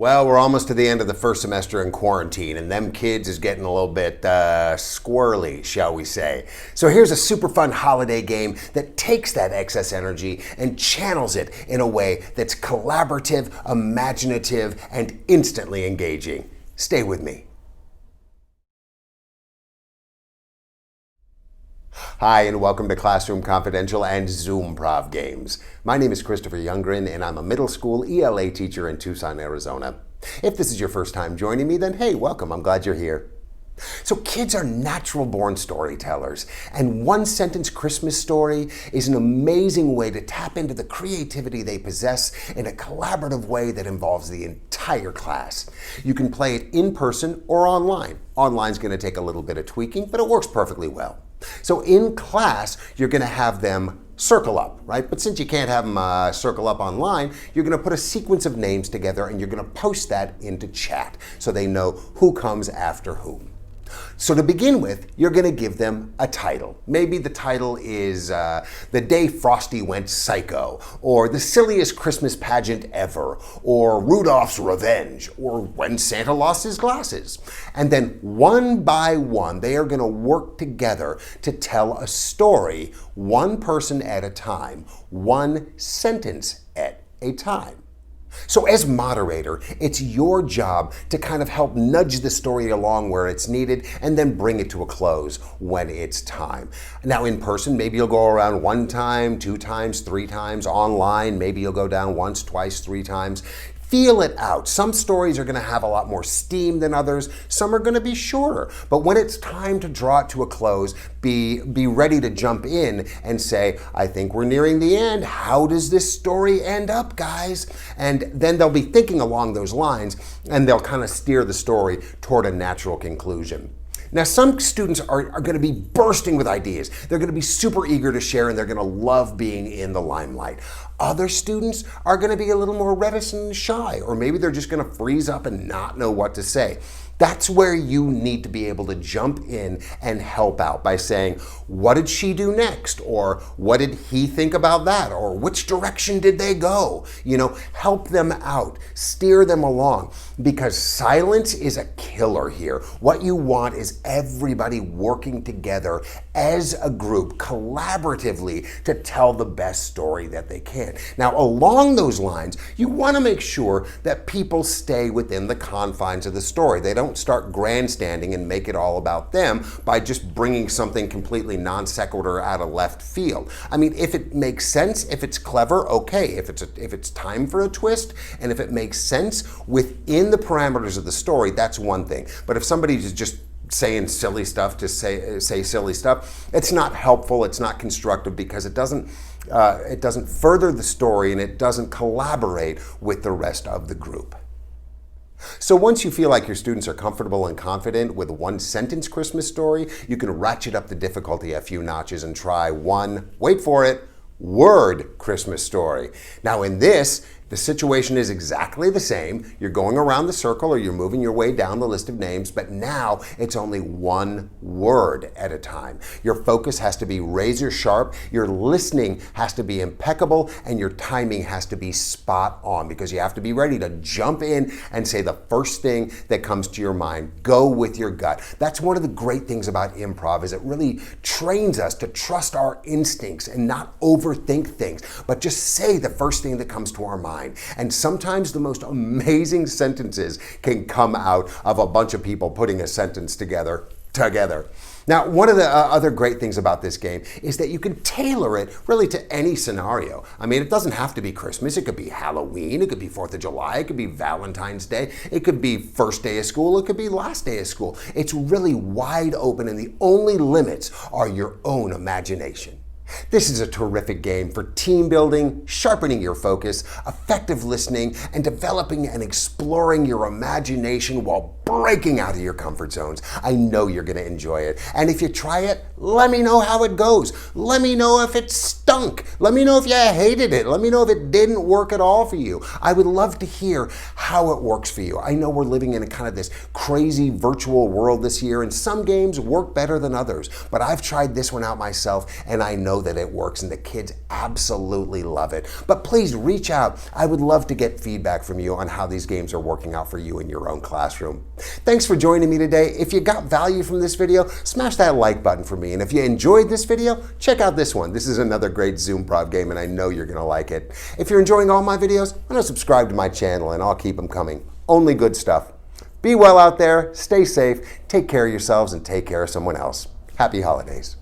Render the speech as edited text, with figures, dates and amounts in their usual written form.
Well, we're almost to the end of the first semester in quarantine, and them kids is getting a little bit squirrely, shall we say. So here's a super fun holiday game that takes that excess energy and channels it in a way that's collaborative, imaginative, and instantly engaging. Stay with me. Hi, and welcome to Classroom Confidential and Zoomprov Games. My name is Christopher Youngren, and I'm a middle school ELA teacher in Tucson, Arizona. If this is your first time joining me, then hey, welcome. I'm glad you're here. So kids are natural-born storytellers, and one-sentence Christmas story is an amazing way to tap into the creativity they possess in a collaborative way that involves the entire class. You can play it in person or online. Online's going to take a little bit of tweaking, but it works perfectly well. So in class, you're going to have them circle up, right? But since you can't have them circle up online, you're going to put a sequence of names together and you're going to post that into chat so they know who comes after whom. So to begin with, you're going to give them a title. Maybe the title is The Day Frosty Went Psycho, or The Silliest Christmas Pageant Ever, or Rudolph's Revenge, or When Santa Lost His Glasses. And then one by one, they are going to work together to tell a story, one person at a time, one sentence at a time. So as moderator, it's your job to kind of help nudge the story along where it's needed and then bring it to a close when it's time. Now in person, maybe you'll go around one time, two times, three times. Online, maybe you'll go down once, twice, three times. Feel it out. Some stories are going to have a lot more steam than others. Some are going to be shorter. But when it's time to draw it to a close, be ready to jump in and say, I think we're nearing the end. How does this story end up, guys? And then they'll be thinking along those lines, and they'll kind of steer the story toward a natural conclusion. Now, some students are going to be bursting with ideas. They're going to be super eager to share, and they're going to love being in the limelight. Other students are going to be a little more reticent and shy, or maybe they're just going to freeze up and not know what to say. That's where you need to be able to jump in and help out by saying, what did she do next? Or what did he think about that? Or which direction did they go? You know, help them out, steer them along, because silence is a killer here. What you want is everybody working together as a group, collaboratively, to tell the best story that they can. Now, along those lines, you want to make sure that people stay within the confines of the story. They don't start grandstanding and make it all about them by just bringing something completely non sequitur out of left field. I mean, if it makes sense, if it's clever, okay. If it's time for a twist, and if it makes sense within the parameters of the story, that's one thing. But if somebody's just saying silly stuff to say silly stuff, it's not helpful, it's not constructive, because it doesn't further the story and it doesn't collaborate with the rest of the group. So once you feel like your students are comfortable and confident with a one-sentence Christmas story, you can ratchet up the difficulty a few notches and try one, wait for it, word Christmas story. Now in this, the situation is exactly the same. You're going around the circle or you're moving your way down the list of names, but now it's only one word at a time. Your focus has to be razor sharp, your listening has to be impeccable, and your timing has to be spot on, because you have to be ready to jump in and say the first thing that comes to your mind. Go with your gut. That's one of the great things about improv, is it really trains us to trust our instincts and not overthink things, but just say the first thing that comes to our mind. And sometimes the most amazing sentences can come out of a bunch of people putting a sentence together. Now, one of the other great things about this game is that you can tailor it really to any scenario. I mean, it doesn't have to be Christmas. It could be Halloween. It could be 4th of July. It could be Valentine's Day. It could be first day of school. It could be last day of school. It's really wide open, and the only limits are your own imagination. This is a terrific game for team building, sharpening your focus, effective listening, and developing and exploring your imagination while breaking out of your comfort zones. I know you're going to enjoy it. And if you try it, let me know how it goes. Let me know if it's stuck stunk. Let me know if you hated it. Let me know if it didn't work at all for you. I would love to hear how it works for you. I know we're living in a kind of this crazy virtual world this year, and some games work better than others, but I've tried this one out myself, and I know that it works, and the kids absolutely love it. But please reach out. I would love to get feedback from you on how these games are working out for you in your own classroom. Thanks for joining me today. If you got value from this video, smash that like button for me. And if you enjoyed this video, check out this one. This is another great Zoomprov game, and I know you're going to like it. If you're enjoying all my videos, I'm going to subscribe to my channel, and I'll keep them coming. Only good stuff. Be well out there, stay safe, take care of yourselves, and take care of someone else. Happy holidays.